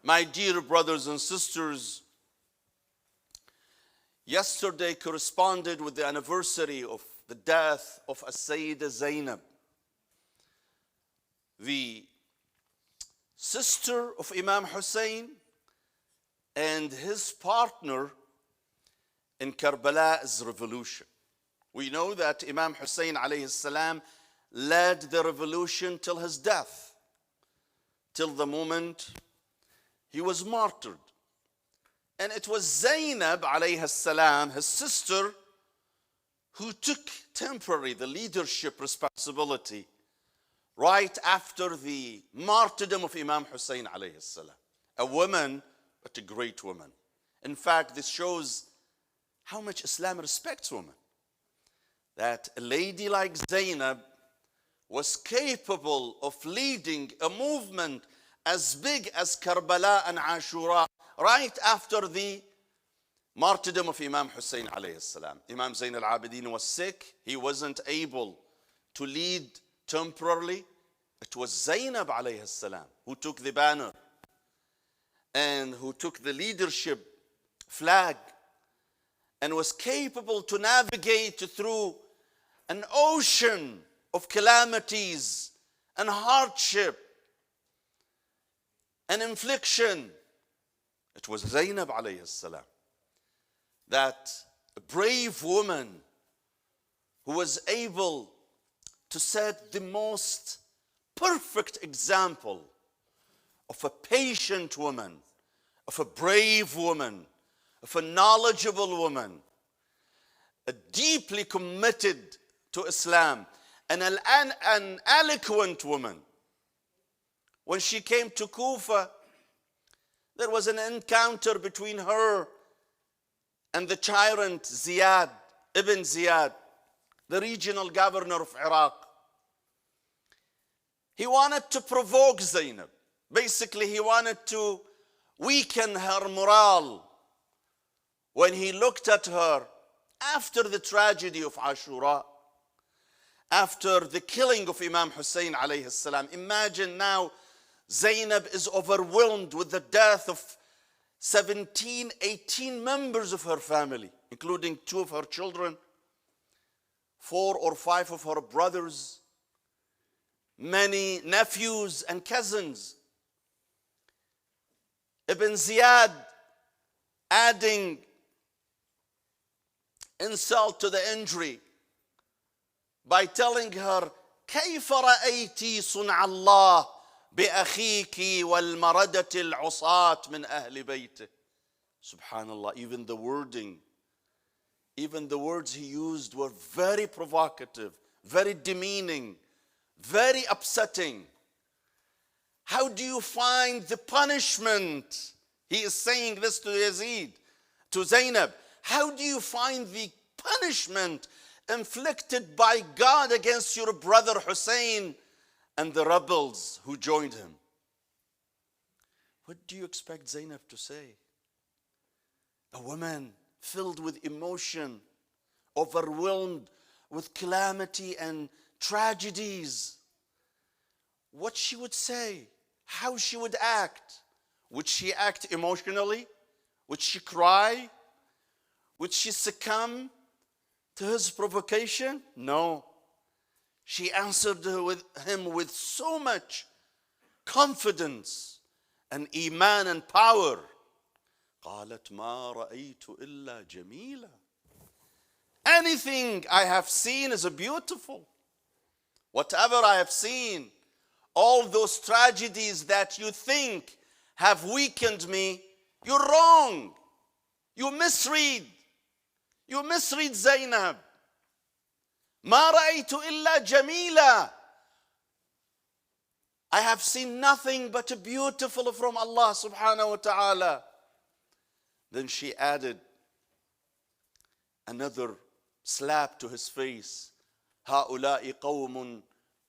My dear brothers and sisters, yesterday corresponded with the anniversary of the death of Sayeda Zainab, the sister of Imam Hussein and his partner in Karbala's revolution. We know that Imam Hussein alayhi salam led the revolution till his death, till the moment he was martyred. And it was Zainab alayhi salam, his sister, who took temporarily the leadership responsibility right after the martyrdom of Imam Hussein alayhi salam. A woman, but a great woman. In fact, this shows how much Islam respects women. That a lady like Zainab was capable of leading a movement as big as Karbala and Ashura right after the martyrdom of Imam Hussein alayhi salam. Imam Zain al-Abidin was sick. He wasn't able to lead temporarily. It was Zainab alayhi salam who took the banner and who took the leadership flag and was capable to navigate through an ocean of calamities and hardship and infliction. It was Zainab alayhi salam, that brave woman who was able to set the most perfect example of a patient woman, of a brave woman, of a knowledgeable woman, a deeply committed to Islam, and an eloquent woman. When she came to Kufa, there was an encounter between her and the tyrant Ziyad, Ibn Ziyad, the regional governor of Iraq. He wanted to provoke Zainab. Basically, he wanted to weaken her morale when he looked at her after the tragedy of Ashura, after the killing of Imam Hussein alayhi salam. Imagine now Zainab is overwhelmed with the death of 17, 18 members of her family, including 2 of her children, 4 or 5 of her brothers, many nephews and cousins. Ibn Ziyad adding insult to the injury by telling her, كيف رأيتي صنع الله بأخيك والمردة العصاة من أهل بيته. Subhanallah, even the wording, even the words he used were very provocative, very demeaning, very upsetting. How do you find the punishment? He is saying this to Yazid, to Zainab. How do you find the punishment inflicted by God against your brother Hussein and the rebels who joined him? What do you expect Zainab to say? A woman filled with emotion, overwhelmed with calamity and tragedies. What she would say, how she would act. Would she act emotionally? Would she cry? Would she succumb to his provocation? No. She answered him with so much confidence and iman and power. قالت ما رأيت إلا جميلة. Anything I have seen is beautiful. Whatever I have seen, all those tragedies that you think have weakened me, you're wrong. You misread. You misread Zainab. ما رأيت إلا جميلة. I have seen nothing but beautiful from Allah subhanahu wa ta'ala. Then she added another slap to his face. هؤلاء قوم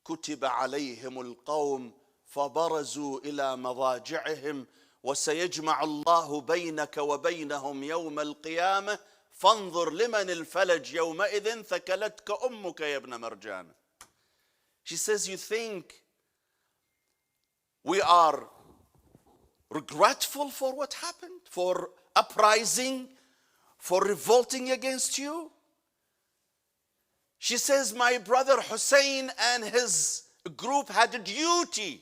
كتب عليهم القوم فبرزوا إلى مضاجعهم وسيجمع الله بينك وبينهم يوم القيامة فانظر لمن الفلج يومئذ ثكلتك أمك يا ابن مرجان. She says, you think we are regretful for what happened, for uprising, for revolting against you? She says, my brother Hussein and his group had a duty,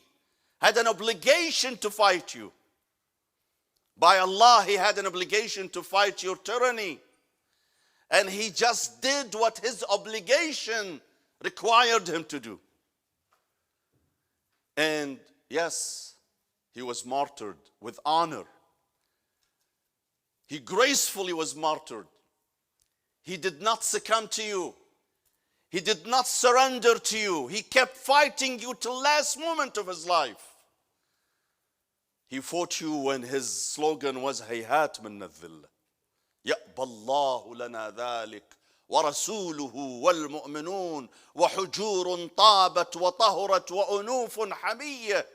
had an obligation to fight you. By Allah, he had an obligation to fight your tyranny. And he just did what his obligation required him to do. And yes, he was martyred with honor. He gracefully was martyred. He did not succumb to you. He did not surrender to you. He kept fighting you till the last moment of his life. He fought you when his slogan was هيهات من الذل يأبى الله لنا ذلك ورسوله والمؤمنون وحجور طابت وطهرت وأنوف حمية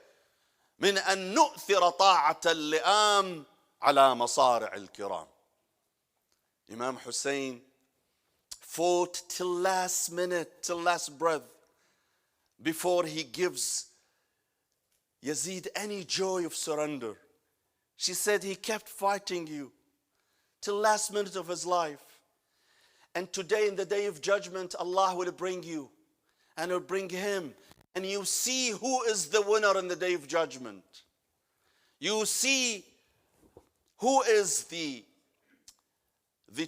من أن نؤثر طاعة اللئام على مصارع الكرام. Imam Hussein fought till last minute, till last breath, before he gives Yazid any joy of surrender. She said he kept fighting you till last minute of his life. And today, in the day of judgment, Allah will bring you and will bring him. And you see who is the winner in the day of judgment. You see who is the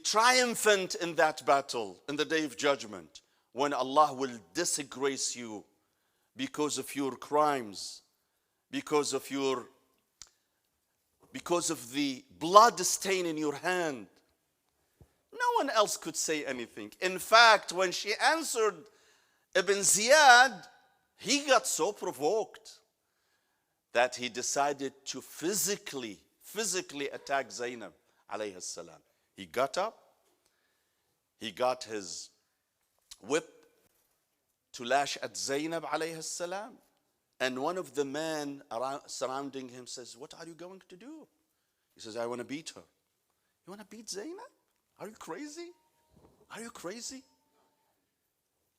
triumphant in that battle in the day of judgment, when Allah will disgrace you because of your crimes, because of the blood stain in your hand. No one else could say anything. In fact, when she answered Ibn Ziyad, he got so provoked that he decided to physically attack Zainab alayhi salam. He got up, he got his whip to lash at Zainab alayhi salam. And one of the men surrounding him says, what are you going to do? He says, I want to beat her. You want to beat Zainab? Are you crazy? Are you crazy?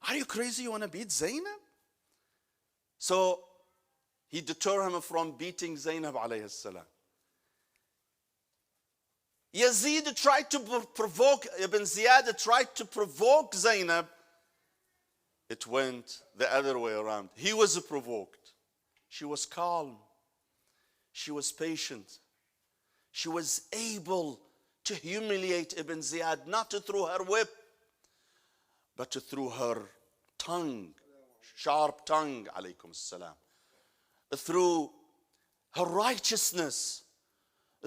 Are you crazy? You want to beat Zainab? So he deterred him from beating Zainab alayhi salam. Yazid tried to provoke, Ibn Ziyad tried to provoke Zainab. It went the other way around. He was provoked. She was calm. She was patient. She was able to humiliate Ibn Ziyad, not through her whip, but through her tongue, sharp tongue, alaykum salam, through her righteousness,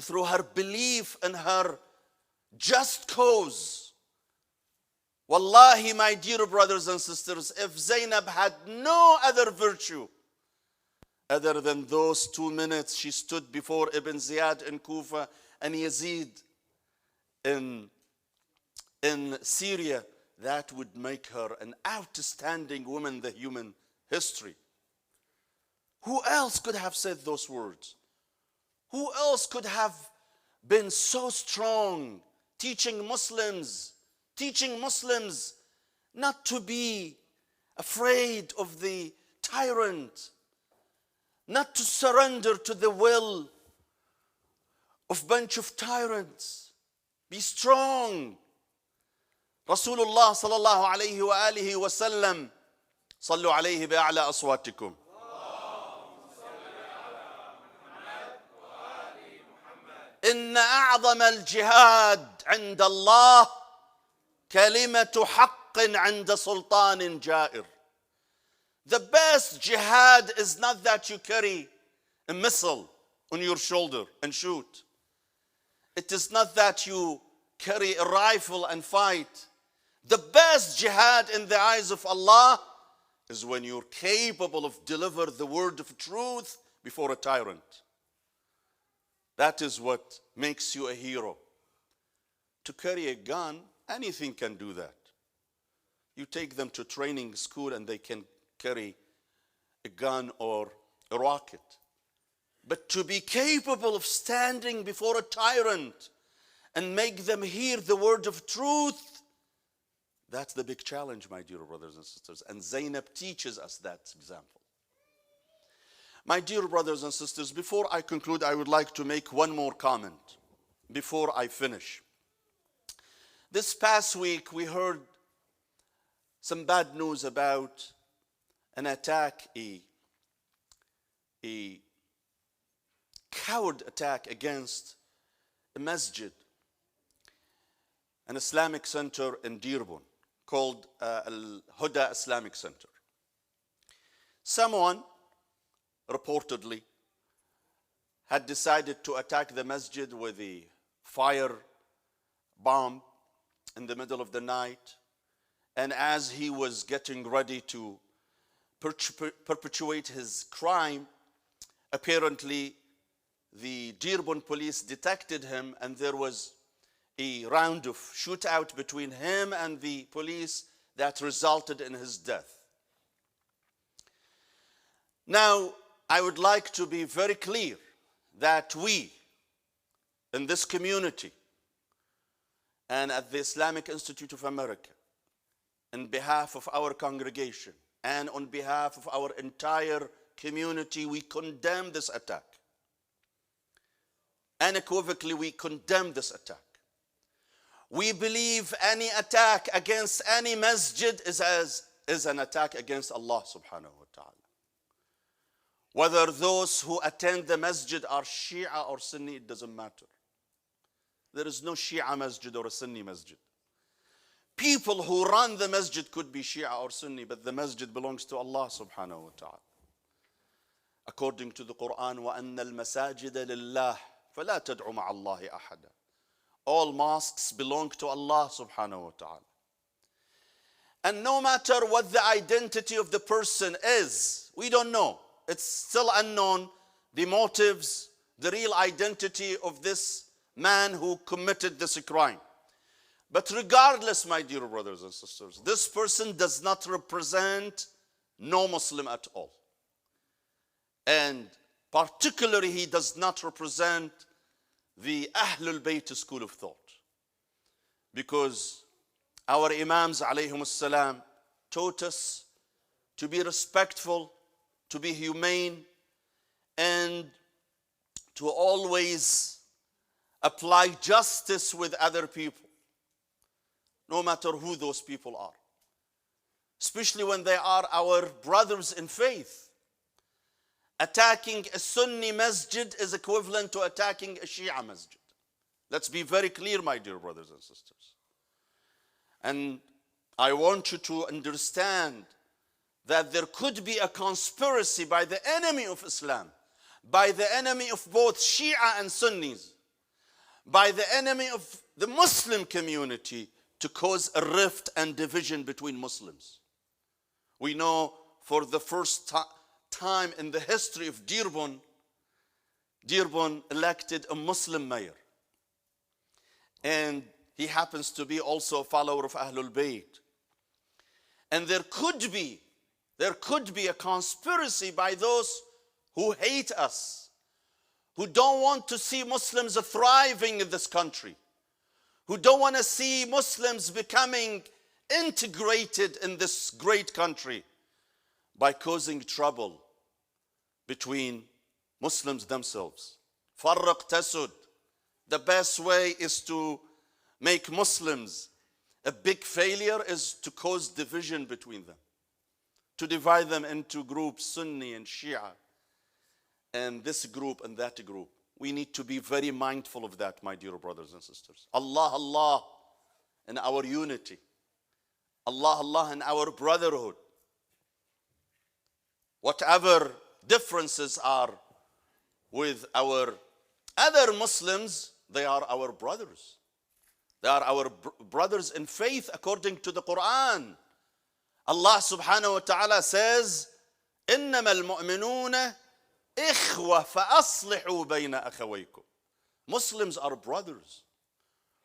through her belief in her just cause. Wallahi, my dear brothers and sisters, if Zainab had no other virtue other than those 2 minutes she stood before Ibn Ziyad in Kufa and Yazid in Syria, that would make her an outstanding woman in the human history. Who else could have said those words? Who else could have been so strong, teaching Muslims not to be afraid of the tyrant, not to surrender to the will of a bunch of tyrants. Be strong. Rasulullah sallallahu alayhi wa alihi wa sallam, sallu alayhi bi'a'la aswatikum. إن أعظم الجهاد عند الله كلمة حق عند سلطان جائر. The best jihad is not that you carry a missile on your shoulder and shoot. It is not that you carry a rifle and fight. The best jihad in the eyes of Allah is when you're capable of deliver the word of truth before a tyrant. That is what makes you a hero. To carry a gun, anything can do that. You take them to training school and they can carry a gun or a rocket. But to be capable of standing before a tyrant and make them hear the word of truth, that's the big challenge, my dear brothers and sisters. And Zainab teaches us that example. My dear brothers and sisters, before I conclude, I would like to make one more comment before I finish. This past week, we heard some bad news about an attack, a coward attack against a masjid, an Islamic center in Dearborn called Al-Huda Islamic Center. Someone reportedly had decided to attack the masjid with a fire bomb in the middle of the night. And as he was getting ready to perpetuate his crime, apparently the Dearborn police detected him, and there was a round of shootout between him and the police that resulted in his death. Now, I would like to be very clear that we, in this community, and at the Islamic Institute of America, on behalf of our congregation and on behalf of our entire community, we condemn this attack. Unequivocally, we condemn this attack. We believe any attack against any masjid is an attack against Allah subhanahu wa ta'ala. Whether those who attend the masjid are Shia or Sunni, it doesn't matter. There is no Shia masjid or a Sunni masjid. People who run the masjid could be Shia or Sunni, but the masjid belongs to Allah subhanahu wa ta'ala. According to the Quran, وَأَنَّ الْمَسَاجِدَ لِلَّهِ فَلَا تَدْعُ مَعَ اللَّهِ أَحَدًا. All mosques belong to Allah subhanahu wa ta'ala. And no matter what the identity of the person is, we don't know. It's still unknown, the motives, the real identity of this man who committed this crime. But regardless, my dear brothers and sisters, this person does not represent no Muslim at all. And particularly, he does not represent the Ahlul Bayt school of thought. Because our Imams alayhim salam taught us to be respectful, to be humane, and to always apply justice with other people, no matter who those people are, especially when they are our brothers in faith. Attacking a Sunni masjid is equivalent to attacking a Shia masjid. Let's be very clear, my dear brothers and sisters. And I want you to understand that there could be a conspiracy by the enemy of Islam, by the enemy of both Shia and Sunnis, by the enemy of the Muslim community, to cause a rift and division between Muslims. We know for the first time in the history of Dearborn elected a Muslim mayor. And he happens to be also a follower of Ahlul Bayt. And there could be a conspiracy by those who hate us, who don't want to see Muslims thriving in this country, who don't want to see Muslims becoming integrated in this great country, by causing trouble between Muslims themselves. Farraq tasud. The best way is to make Muslims a big failure, is to cause division between them, to divide them into groups, Sunni and Shia, and this group and that group. We need to be very mindful of that, my dear brothers and sisters. Allah, Allah in our unity. Allah, Allah in our brotherhood. Whatever differences are with our other Muslims, they are our brothers. They are our brothers in faith according to the Quran. Allah subhanahu wa ta'ala says, إِنَّمَا الْمُؤْمِنُونَ إِخْوَةً فَأَصْلِحُوا بَيْنَ أَخَوَيْكُمْ. Muslims are brothers.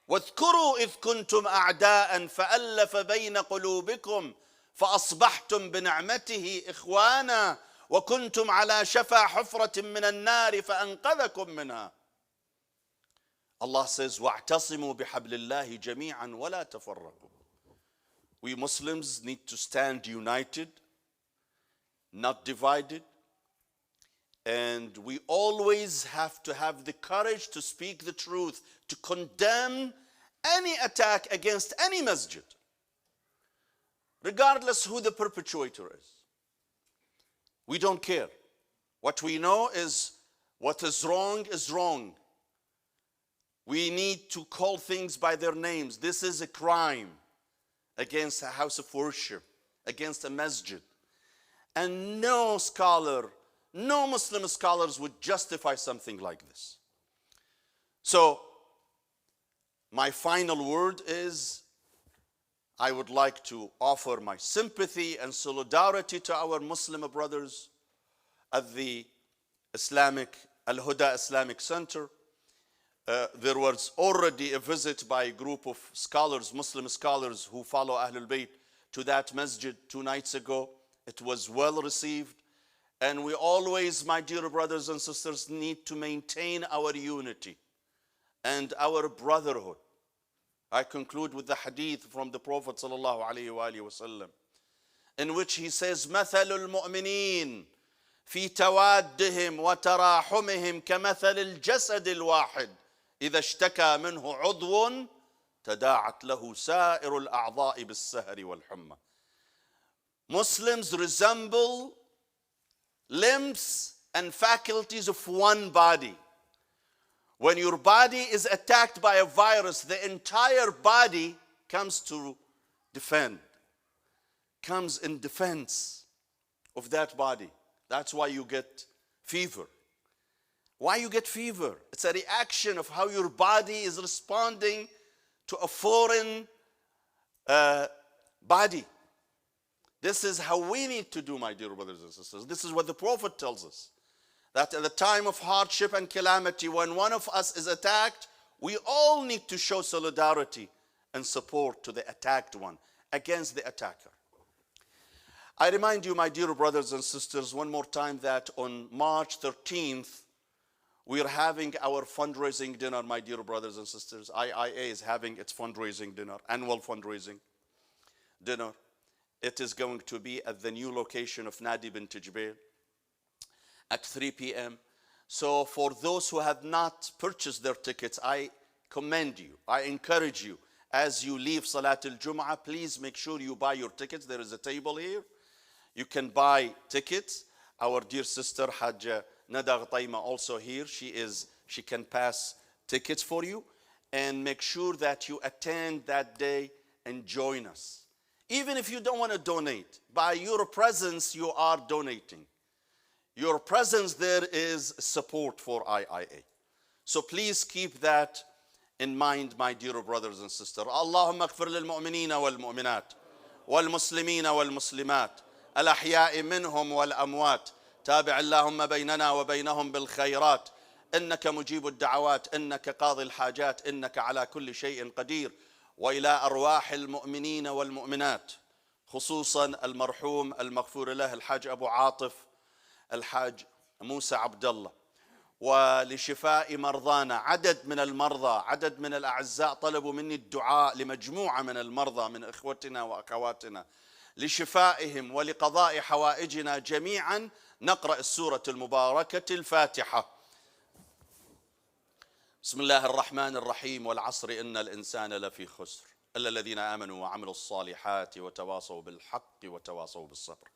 وَاذْكُرُوا إِذْ كُنْتُمْ أَعْدَاءً فَأَلَّفَ بَيْنَ قُلُوبِكُمْ فأصبحتم بنعمته إخوانا وكنتم على شفا حفرة من النار فأنقذكم منها. Allah says, وَاعْتَصِمُوا بِحَبْلِ اللَّهِ جَمِيعًا وَلَا تَفَرَّقُوا. We Muslims need to stand united, not divided, And we always have to have the courage to speak the truth, to condemn any attack against any masjid, regardless who the perpetrator is. We don't care. What we know is what is wrong is wrong. We need to call things by their names. This is a crime against a house of worship, against a masjid. And no scholar, no Muslim scholars would justify something like this. So, my final word is, I would like to offer my sympathy and solidarity to our Muslim brothers at the Islamic, Al-Huda Islamic Center. There was already a visit by a group of scholars, Muslim scholars who follow Ahlul Bayt, to that masjid 2 nights ago. It was well received. And we always, my dear brothers and sisters, need to maintain our unity and our brotherhood. I conclude with the hadith from the Prophet sallallahu alaihi wasallam, in which he says, مثل المؤمنين في توادهم وتراحمهم كمثل الجسد الواحد إذا اشتكى منه عضو تداعت له سائر الأعضاء بالسهر والحمى. Muslims resemble limbs and faculties of one body. When your body is attacked by a virus, the entire body comes to defend, comes in defense of that body. That's why you get fever. Why you get fever? It's a reaction of how your body is responding to a foreign body. This is how we need to do, my dear brothers and sisters. This is what the Prophet tells us. That at the time of hardship and calamity, when one of us is attacked, we all need to show solidarity and support to the attacked one against the attacker. I remind you, my dear brothers and sisters, one more time that on March 13th, we are having our fundraising dinner, my dear brothers and sisters. IIA is having its fundraising dinner, annual fundraising dinner. It is going to be at the new location of Nadi bin Tijbel at 3 p.m. So for those who have not purchased their tickets, I commend you, I encourage you, as you leave Salat al-Jum'ah, please make sure you buy your tickets. There is a table here. You can buy tickets. Our dear sister Hajj Nada Ghaitma also here. She can pass tickets for you. And make sure that you attend that day and join us. Even if you don't want to donate, by your presence you are donating. Your presence there is support for IIA. So please keep that in mind, my dear brothers and sisters. Allahumma اغفر للمؤمنين والمؤمنات والمسلمين والمسلمات الأحياء منهم والأموات تابع اللهم بيننا وبينهم بالخيرات إنك مجيب الدعوات إنك قاضي الحاجات إنك على كل شيء قدير وإلى أرواح المؤمنين والمؤمنات خصوصا المرحوم المغفور له الحاج أبو عاطف الحاج موسى عبد الله ولشفاء مرضانا. عدد من المرضى، عدد من الأعزاء طلبوا مني الدعاء لمجموعة من المرضى من إخوتنا وأخواتنا لشفائهم ولقضاء حوائجنا جميعا. نقرأ السورة المباركة الفاتحة. بسم الله الرحمن الرحيم والعصر إن الإنسان لفي خسر إلا الذين آمنوا وعملوا الصالحات وتواصوا بالحق وتواصوا بالصبر.